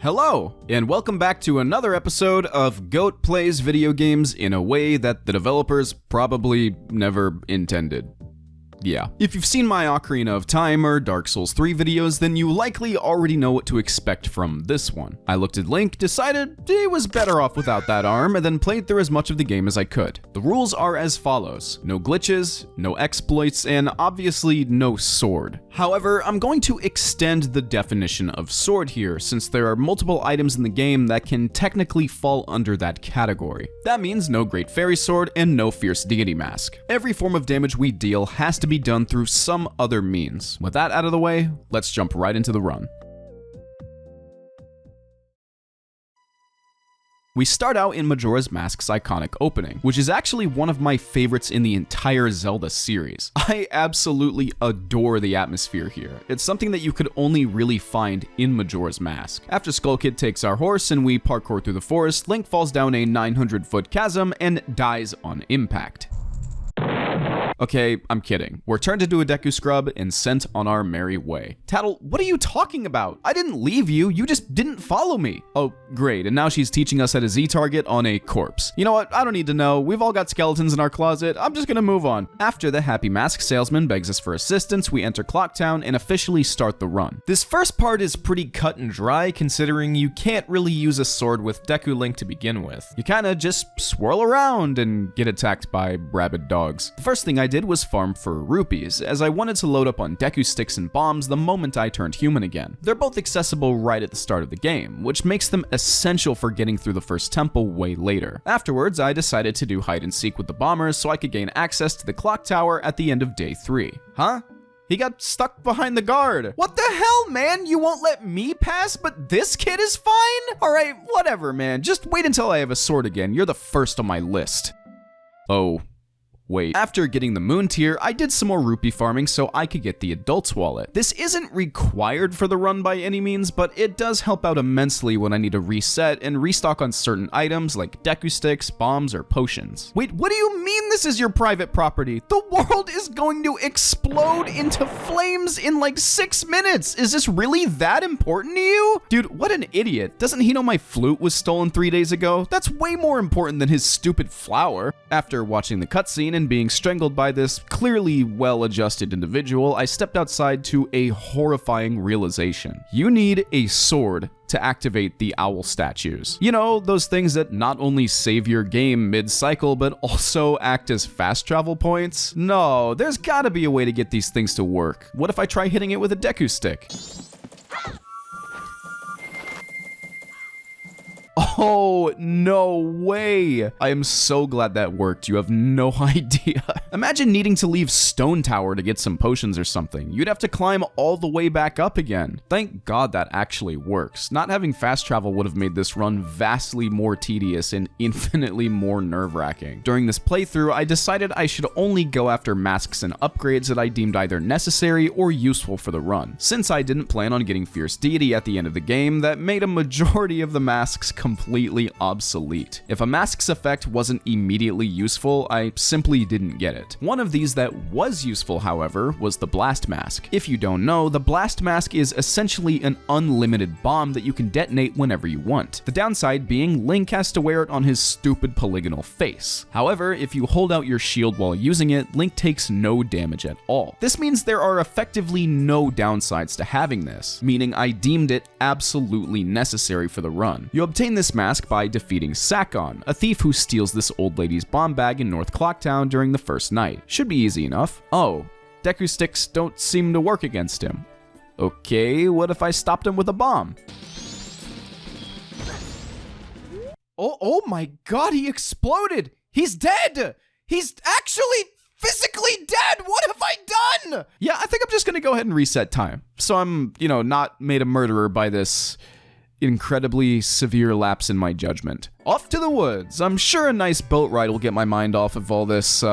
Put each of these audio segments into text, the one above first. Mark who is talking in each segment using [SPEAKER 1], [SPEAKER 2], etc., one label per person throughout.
[SPEAKER 1] Hello, and welcome back to another episode of Goat Plays Video Games in a way that the developers probably never intended. Yeah. If you've seen my Ocarina of Time or Dark Souls 3 videos, then you likely already know what to expect from this one. I looked at Link, decided he was better off without that arm, and then played through as much of the game as I could. The rules are as follows: no glitches, no exploits, and obviously no sword. However, I'm going to extend the definition of sword here, since there are multiple items in the game that can technically fall under that category. That means no Great Fairy Sword and no Fierce Deity Mask. Every form of damage we deal has to be done through some other means. With that out of the way, let's jump right into the run. We start out in Majora's Mask's iconic opening, which is actually one of my favorites in the entire Zelda series. I absolutely adore the atmosphere here. It's something that you could only really find in Majora's Mask. After Skull Kid takes our horse and we parkour through the forest, Link falls down a 900-foot chasm and dies on impact. Okay, I'm kidding. We're turned into a Deku Scrub and sent on our merry way. Tattle, what are you talking about? I didn't leave you, you just didn't follow me. Oh, great, and now she's teaching us how to Z-target on a corpse. You know what, I don't need to know. We've all got skeletons in our closet. I'm just gonna move on. After the happy mask salesman begs us for assistance, we enter Clock Town and officially start the run. This first part is pretty cut and dry, considering you can't really use a sword with Deku Link to begin with. You kinda just swirl around and get attacked by rabid dogs. The first thing I did was farm for rupees, as I wanted to load up on Deku Sticks and bombs the moment I turned human again. They're both accessible right at the start of the game, which makes them essential for getting through the first temple way later. Afterwards, I decided to do hide and seek with the bombers so I could gain access to the clock tower at the end of day 3. Huh? He got stuck behind the guard. What the hell, man? You won't let me pass, but this kid is fine? Alright, whatever, man. Just wait until I have a sword again. You're the first on my list. Oh. Wait. After getting the moon tier, I did some more rupee farming so I could get the adult's wallet. This isn't required for the run by any means, but it does help out immensely when I need to reset and restock on certain items like Deku Sticks, bombs, or potions. Wait, what do you mean this is your private property? The world is going to explode into flames in like 6 minutes. Is this really that important to you? Dude, what an idiot. Doesn't he know my flute was stolen 3 days ago? That's way more important than his stupid flower. After watching the cutscene and being strangled by this clearly well-adjusted individual, I stepped outside to a horrifying realization. You need a sword to activate the owl statues. You know, those things that not only save your game mid-cycle, but also act as fast travel points? No, there's gotta be a way to get these things to work. What if I try hitting it with a Deku Stick? Oh, no way. I am so glad that worked. You have no idea. Imagine needing to leave Stone Tower to get some potions or something. You'd have to climb all the way back up again. Thank God that actually works. Not having fast travel would have made this run vastly more tedious and infinitely more nerve-wracking. During this playthrough, I decided I should only go after masks and upgrades that I deemed either necessary or useful for the run. Since I didn't plan on getting Fierce Deity at the end of the game, that made a majority of the masks completely obsolete. If a mask's effect wasn't immediately useful, I simply didn't get it. One of these that was useful, however, was the Blast Mask. If you don't know, the Blast Mask is essentially an unlimited bomb that you can detonate whenever you want. The downside being Link has to wear it on his stupid polygonal face. However, if you hold out your shield while using it, Link takes no damage at all. This means there are effectively no downsides to having this, meaning I deemed it absolutely necessary for the run. You obtain this mask by defeating Sakon, a thief who steals this old lady's bomb bag in North Clocktown during the first night. Should be easy enough. Oh, Deku Sticks don't seem to work against him. Okay, what if I stopped him with a bomb? Oh my god, he exploded! He's dead! He's actually physically dead! What have I done? Yeah, I think I'm just gonna go ahead and reset time. So I'm, not made a murderer by this incredibly severe lapse in my judgment. Off to the woods. I'm sure a nice boat ride will get my mind off of all this,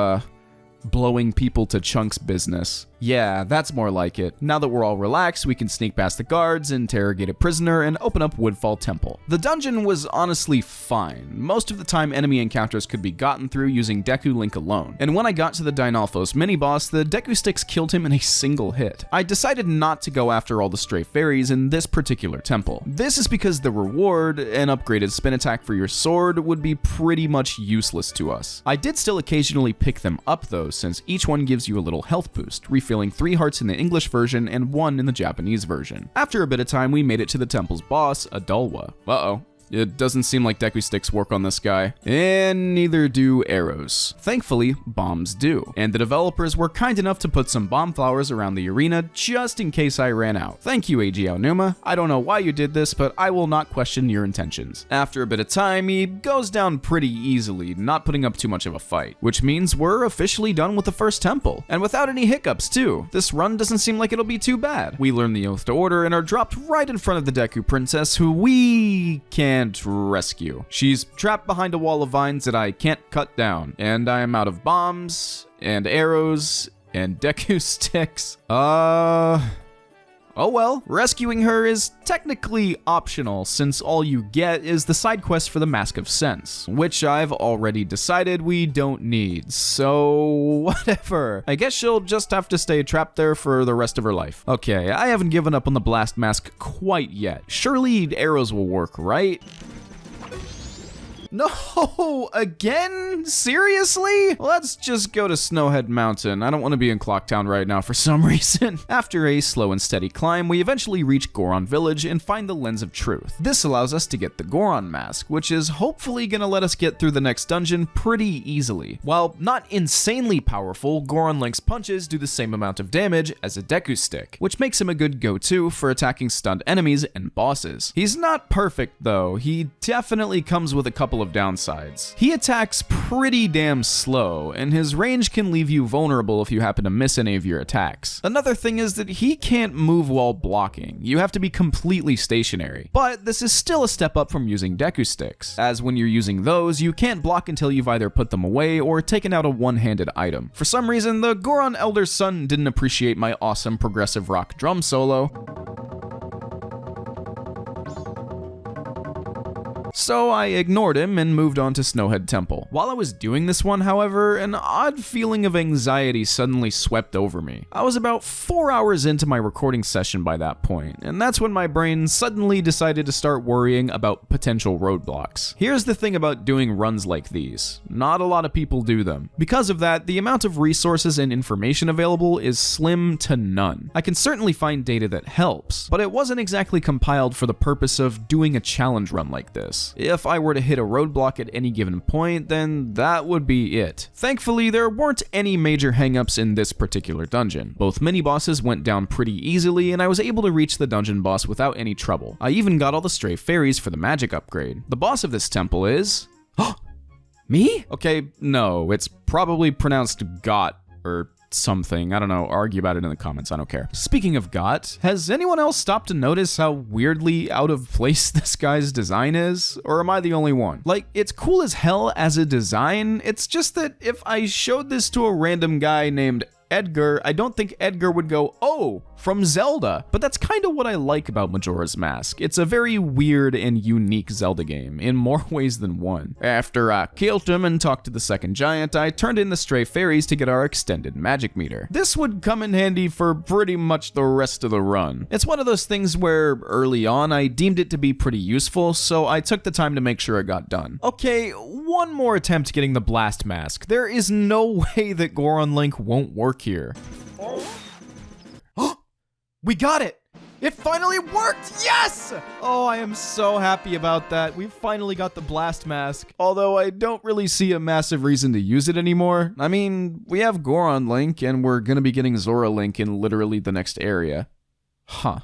[SPEAKER 1] blowing people to chunks business. Yeah, that's more like it. Now that we're all relaxed, we can sneak past the guards, interrogate a prisoner, and open up Woodfall Temple. The dungeon was honestly fine. Most of the time, enemy encounters could be gotten through using Deku Link alone. And when I got to the Dynalphos mini-boss, the Deku Sticks killed him in a single hit. I decided not to go after all the stray fairies in this particular temple. This is because the reward, an upgraded spin attack for your sword, would be pretty much useless to us. I did still occasionally pick them up though, since each one gives you a little health boost, refilling 3 hearts in the English version and 1 in the Japanese version. After a bit of time, we made it to the temple's boss, Adulwa. Uh-oh. It doesn't seem like Deku Sticks work on this guy. And neither do arrows. Thankfully, bombs do. And the developers were kind enough to put some bomb flowers around the arena just in case I ran out. Thank you, AG Aonuma. I don't know why you did this, but I will not question your intentions. After a bit of time, he goes down pretty easily, not putting up too much of a fight. Which means we're officially done with the first temple. And without any hiccups, too. This run doesn't seem like it'll be too bad. We learn the Oath to Order and are dropped right in front of the Deku Princess, who we can't rescue. She's trapped behind a wall of vines that I can't cut down, and I am out of bombs, and arrows, and Deku Sticks. Oh well, rescuing her is technically optional since all you get is the side quest for the Mask of Sense, which I've already decided we don't need, so whatever. I guess she'll just have to stay trapped there for the rest of her life. Okay, I haven't given up on the Blast Mask quite yet. Surely arrows will work, right? No, again? Seriously? Let's just go to Snowhead Mountain. I don't want to be in Clocktown right now for some reason. After a slow and steady climb, we eventually reach Goron Village and find the Lens of Truth. This allows us to get the Goron Mask, which is hopefully gonna let us get through the next dungeon pretty easily. While not insanely powerful, Goron Link's punches do the same amount of damage as a Deku Stick, which makes him a good go-to for attacking stunned enemies and bosses. He's not perfect though. He definitely comes with a couple of downsides. He attacks pretty damn slow, and his range can leave you vulnerable if you happen to miss any of your attacks. Another thing is that he can't move while blocking. You have to be completely stationary. But this is still a step up from using Deku Sticks, as when you're using those, you can't block until you've either put them away or taken out a one-handed item. For some reason, the Goron Elder Son didn't appreciate my awesome progressive rock drum solo, so I ignored him and moved on to Snowhead Temple. While I was doing this one, however, an odd feeling of anxiety suddenly swept over me. I was about 4 hours into my recording session by that point, and that's when my brain suddenly decided to start worrying about potential roadblocks. Here's the thing about doing runs like these. Not a lot of people do them. Because of that, the amount of resources and information available is slim to none. I can certainly find data that helps, but it wasn't exactly compiled for the purpose of doing a challenge run like this. If I were to hit a roadblock at any given point, then that would be it. Thankfully, there weren't any major hangups in this particular dungeon. Both mini-bosses went down pretty easily, and I was able to reach the dungeon boss without any trouble. I even got all the stray fairies for the magic upgrade. The boss of this temple is... me? Okay, no, it's probably pronounced Got, or something. I don't know, argue about it in the comments, I don't care. Speaking of Got, has anyone else stopped to notice how weirdly out of place this guy's design is? Or am I the only one? Like, it's cool as hell as a design, it's just that if I showed this to a random guy named Edgar, I don't think Edgar would go, oh, from Zelda. But that's kind of what I like about Majora's Mask. It's a very weird and unique Zelda game, in more ways than one. After I killed him and talked to the second giant, I turned in the stray fairies to get our extended magic meter. This would come in handy for pretty much the rest of the run. It's one of those things where, early on, I deemed it to be pretty useful, so I took the time to make sure it got done. Okay, one more attempt getting the Blast Mask. There is no way that Goron Link won't work here. We got it! It finally worked! Yes! Oh, I am so happy about that. We finally got the Blast Mask. Although I don't really see a massive reason to use it anymore. I mean, we have Goron Link, and we're gonna be getting Zora Link in literally the next area. Huh.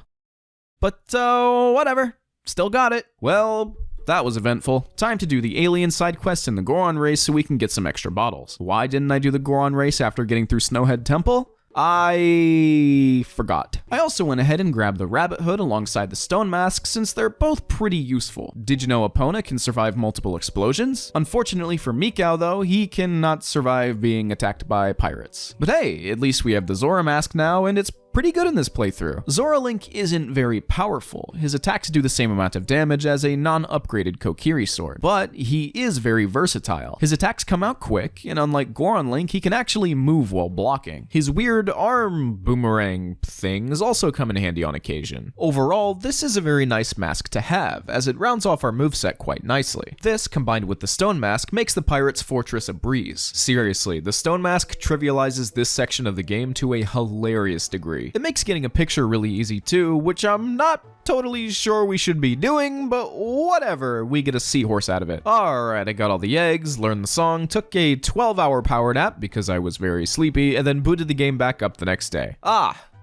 [SPEAKER 1] But, whatever. Still got it. Well, that was eventful. Time to do the alien side quest in the Goron race so we can get some extra bottles. Why didn't I do the Goron race after getting through Snowhead Temple? I forgot. I also went ahead and grabbed the rabbit hood alongside the stone mask since they're both pretty useful. Did you know Epona can survive multiple explosions? Unfortunately for Mikau though, he cannot survive being attacked by pirates. But hey, at least we have the Zora mask now and it's pretty good in this playthrough. Zora Link isn't very powerful. His attacks do the same amount of damage as a non-upgraded Kokiri sword, but he is very versatile. His attacks come out quick, and unlike Goron Link, he can actually move while blocking. His weird arm boomerang things also come in handy on occasion. Overall, this is a very nice mask to have, as it rounds off our moveset quite nicely. This, combined with the stone mask, makes the Pirate's Fortress a breeze. Seriously, the stone mask trivializes this section of the game to a hilarious degree. It makes getting a picture really easy too, which I'm not totally sure we should be doing, but whatever, we get a seahorse out of it. Alright, I got all the eggs, learned the song, took a 12-hour power nap because I was very sleepy, and then booted the game back up the next day.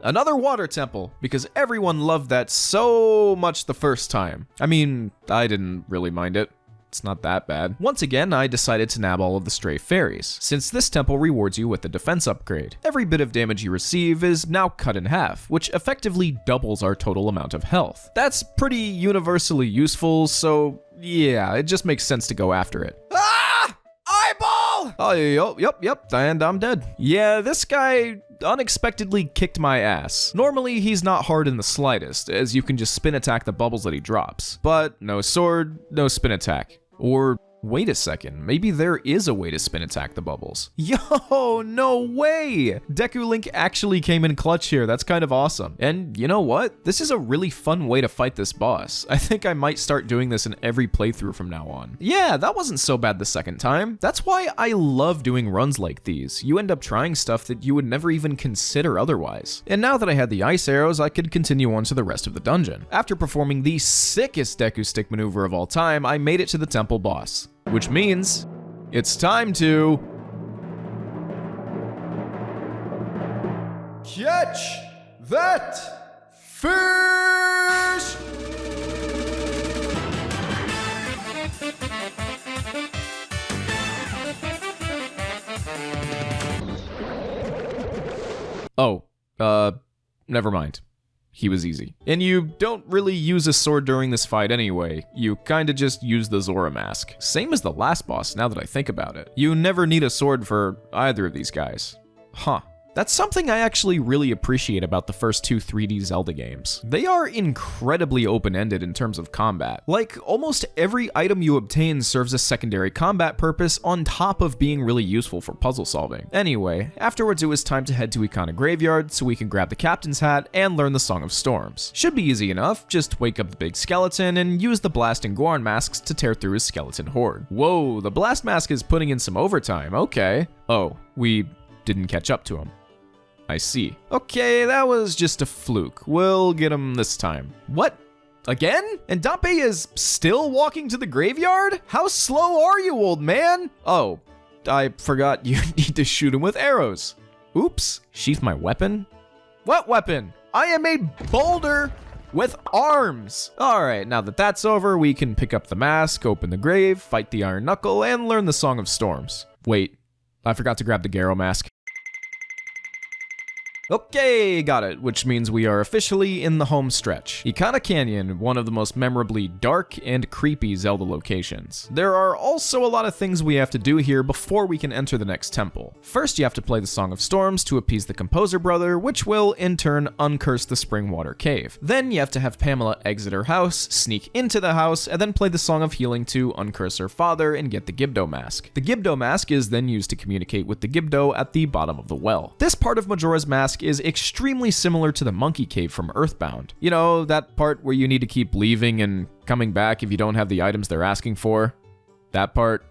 [SPEAKER 1] Another water temple, because everyone loved that so much the first time. I mean, I didn't really mind it. It's not that bad. Once again, I decided to nab all of the stray fairies, since this temple rewards you with a defense upgrade. Every bit of damage you receive is now cut in half, which effectively doubles our total amount of health. That's pretty universally useful, so yeah, it just makes sense to go after it. Eyeball! Oh, yep, and I'm dead. Yeah, this guy unexpectedly kicked my ass. Normally, he's not hard in the slightest, as you can just spin attack the bubbles that he drops. But no sword, no spin attack. Or wait a second, maybe there is a way to spin attack the bubbles. Yo, no way! Deku Link actually came in clutch here, that's kind of awesome. And you know what? This is a really fun way to fight this boss. I think I might start doing this in every playthrough from now on. Yeah, that wasn't so bad the second time. That's why I love doing runs like these. You end up trying stuff that you would never even consider otherwise. And now that I had the ice arrows, I could continue on to the rest of the dungeon. After performing the sickest Deku Stick maneuver of all time, I made it to the temple boss. Which means it's time to catch that fish! Oh, never mind. He was easy. And you don't really use a sword during this fight anyway, you kinda just use the Zora mask. Same as the last boss now that I think about it. You never need a sword for either of these guys. Huh. That's something I actually really appreciate about the first two 3D Zelda games. They are incredibly open-ended in terms of combat. Like, almost every item you obtain serves a secondary combat purpose on top of being really useful for puzzle solving. Anyway, afterwards it was time to head to Ikana Graveyard so we can grab the captain's hat and learn the Song of Storms. Should be easy enough, just wake up the big skeleton and use the Blast and Goron masks to tear through his skeleton horde. Whoa, the Blast mask is putting in some overtime, okay. Oh, we didn't catch up to him. I see. Okay, that was just a fluke. We'll get him this time. What? Again? And Dampé is still walking to the graveyard? How slow are you, old man? Oh, I forgot you need to shoot him with arrows. Oops, sheath my weapon? What weapon? I am a boulder with arms. All right, now that that's over, we can pick up the mask, open the grave, fight the Iron Knuckle, and learn the Song of Storms. Wait, I forgot to grab the Garo mask. Okay, got it, which means we are officially in the home stretch. Ikana Canyon, one of the most memorably dark and creepy Zelda locations. There are also a lot of things we have to do here before we can enter the next temple. First, you have to play the Song of Storms to appease the Composer Brother, which will, in turn, uncurse the Springwater Cave. Then you have to have Pamela exit her house, sneak into the house, and then play the Song of Healing to uncurse her father and get the Gibdo mask. The Gibdo mask is then used to communicate with the Gibdo at the bottom of the well. This part of Majora's Mask is extremely similar to the Monkey Cave from Earthbound. You know, that part where you need to keep leaving and coming back if you don't have the items they're asking for? That part?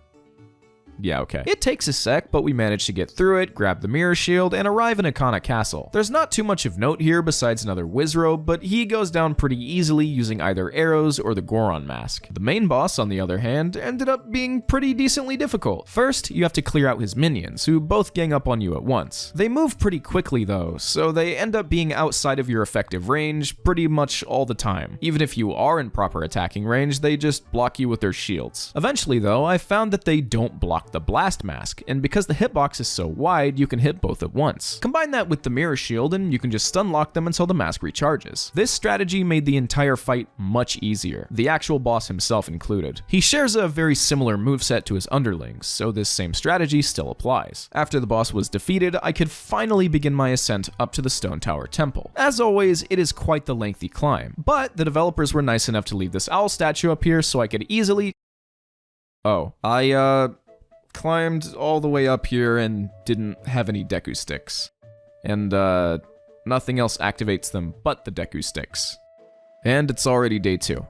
[SPEAKER 1] Yeah, okay. It takes a sec, but we manage to get through it, grab the mirror shield, and arrive in Akana Castle. There's not too much of note here besides another Wizrobe, but he goes down pretty easily using either arrows or the Goron mask. The main boss, on the other hand, ended up being pretty decently difficult. First, you have to clear out his minions, who both gang up on you at once. They move pretty quickly though, so they end up being outside of your effective range pretty much all the time. Even if you are in proper attacking range, they just block you with their shields. Eventually though, I found that they don't block the Blast Mask, and because the hitbox is so wide, you can hit both at once. Combine that with the Mirror Shield and you can just stun lock them until the mask recharges. This strategy made the entire fight much easier, the actual boss himself included. He shares a very similar moveset to his underlings, so this same strategy still applies. After the boss was defeated, I could finally begin my ascent up to the Stone Tower Temple. As always, it is quite the lengthy climb, but the developers were nice enough to leave this owl statue up here so I could easily... Oh, I climbed all the way up here and didn't have any Deku sticks. And nothing else activates them but the Deku sticks. And it's already day 2.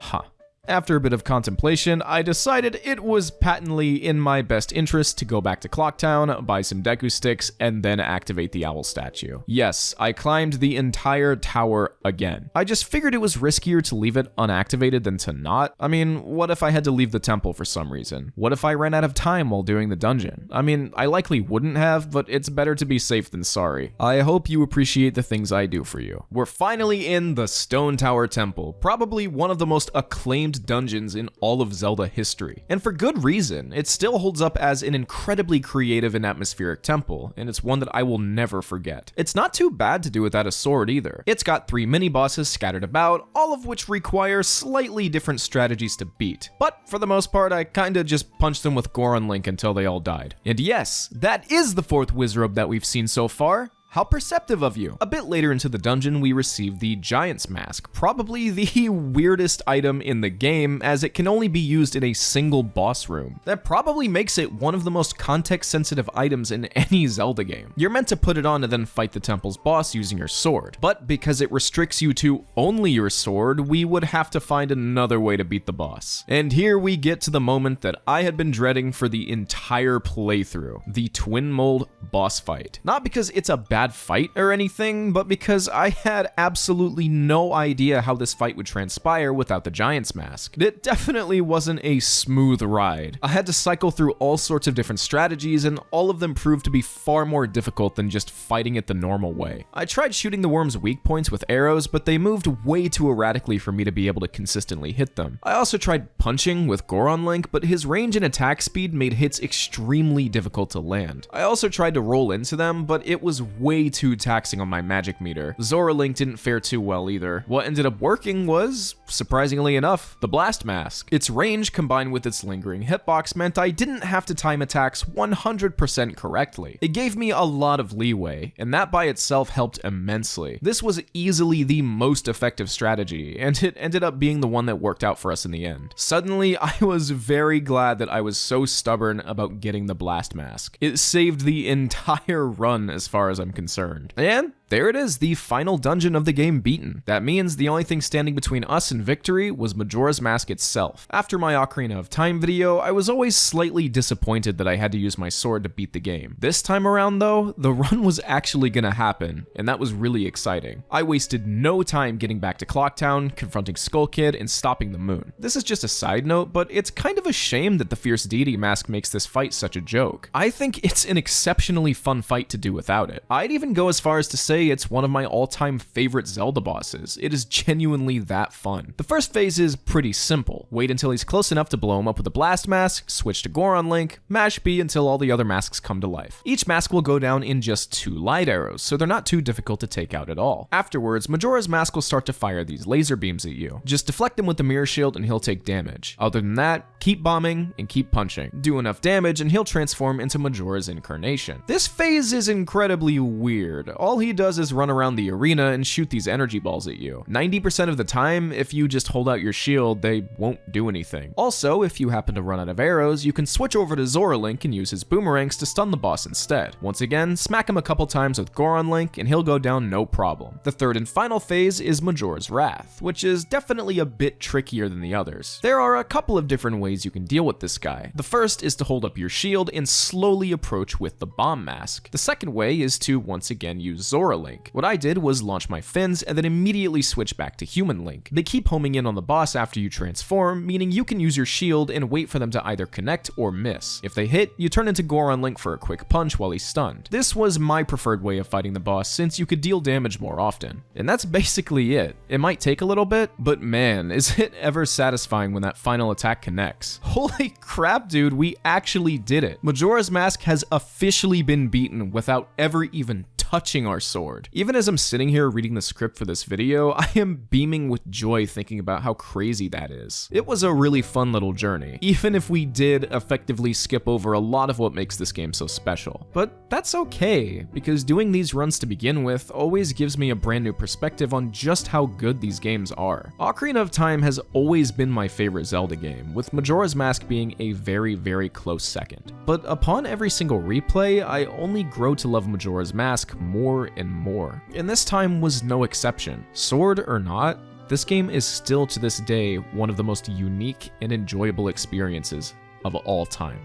[SPEAKER 1] Huh. After a bit of contemplation, I decided it was patently in my best interest to go back to Clocktown, buy some Deku sticks, and then activate the owl statue. Yes, I climbed the entire tower again. I just figured it was riskier to leave it unactivated than to not. I mean, what if I had to leave the temple for some reason? What if I ran out of time while doing the dungeon? I mean, I likely wouldn't have, but it's better to be safe than sorry. I hope you appreciate the things I do for you. We're finally in the Stone Tower Temple, probably one of the most acclaimed dungeons in all of Zelda history. And for good reason, it still holds up as an incredibly creative and atmospheric temple, and it's one that I will never forget. It's not too bad to do without a sword either. It's got 3 mini-bosses scattered about, all of which require slightly different strategies to beat. But for the most part, I kinda just punched them with Goron Link until they all died. And yes, that is the 4th Wizrobe that we've seen so far. How perceptive of you! A bit later into the dungeon, we receive the Giant's Mask, probably the weirdest item in the game, as it can only be used in a single boss room. That probably makes it one of the most context-sensitive items in any Zelda game. You're meant to put it on and then fight the temple's boss using your sword, but because it restricts you to only your sword, we would have to find another way to beat the boss. And here we get to the moment that I had been dreading for the entire playthrough, the Twin Mold boss fight. Not because it's a bad fight or anything, but because I had absolutely no idea how this fight would transpire without the Giant's Mask. It definitely wasn't a smooth ride. I had to cycle through all sorts of different strategies, and all of them proved to be far more difficult than just fighting it the normal way. I tried shooting the worm's weak points with arrows, but they moved way too erratically for me to be able to consistently hit them. I also tried punching with Goron Link, but his range and attack speed made hits extremely difficult to land. I also tried to roll into them, but it was way too taxing on my magic meter. Zora Link didn't fare too well either. What ended up working was, surprisingly enough, the Blast Mask. Its range combined with its lingering hitbox meant I didn't have to time attacks 100% correctly. It gave me a lot of leeway, and that by itself helped immensely. This was easily the most effective strategy, and it ended up being the one that worked out for us in the end. Suddenly, I was very glad that I was so stubborn about getting the Blast Mask. It saved the entire run as far as I'm concerned. And there it is, the final dungeon of the game beaten. That means the only thing standing between us and victory was Majora's Mask itself. After my Ocarina of Time video, I was always slightly disappointed that I had to use my sword to beat the game. This time around though, the run was actually gonna happen, and that was really exciting. I wasted no time getting back to Clocktown, confronting Skull Kid, and stopping the moon. This is just a side note, but it's kind of a shame that the Fierce Deity mask makes this fight such a joke. I think it's an exceptionally fun fight to do without it. I'd even go as far as to say it's one of my all-time favorite Zelda bosses. It is genuinely that fun. The first phase is pretty simple. Wait until he's close enough to blow him up with a Blast Mask, switch to Goron Link, mash B until all the other masks come to life. Each mask will go down in just 2 light arrows, so they're not too difficult to take out at all. Afterwards, Majora's Mask will start to fire these laser beams at you. Just deflect him with the Mirror Shield and he'll take damage. Other than that, keep bombing and keep punching. Do enough damage and he'll transform into Majora's incarnation. This phase is incredibly weird. All he does is run around the arena and shoot these energy balls at you. 90% of the time, if you just hold out your shield, they won't do anything. Also, if you happen to run out of arrows, you can switch over to Zora Link and use his boomerangs to stun the boss instead. Once again, smack him a couple times with Goron Link and he'll go down no problem. The third and final phase is Majora's Wrath, which is definitely a bit trickier than the others. There are a couple of different ways you can deal with this guy. The first is to hold up your shield and slowly approach with the Bomb Mask. The second way is to once again use Zora
[SPEAKER 2] Link. What I did was launch my fins and then immediately switch back to human Link. They keep homing in on the boss after you transform, meaning you can use your shield and wait for them to either connect or miss. If they hit, you turn into Goron Link for a quick punch while he's stunned. This was my preferred way of fighting the boss since you could deal damage more often. And that's basically it. It might take a little bit, but man, is it ever satisfying when that final attack connects. Holy crap, dude, we actually did it. Majora's Mask has officially been beaten without ever even touching our sword. Even as I'm sitting here reading the script for this video, I am beaming with joy thinking about how crazy that is. It was a really fun little journey, even if we did effectively skip over a lot of what makes this game so special. But that's okay, because doing these runs to begin with always gives me a brand new perspective on just how good these games are. Ocarina of Time has always been my favorite Zelda game, with Majora's Mask being a very, very close second. But upon every single replay, I only grow to love Majora's Mask more and more. And this time was no exception. Sword or not, this game is still to this day one of the most unique and enjoyable experiences of all time.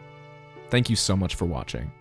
[SPEAKER 2] Thank you so much for watching.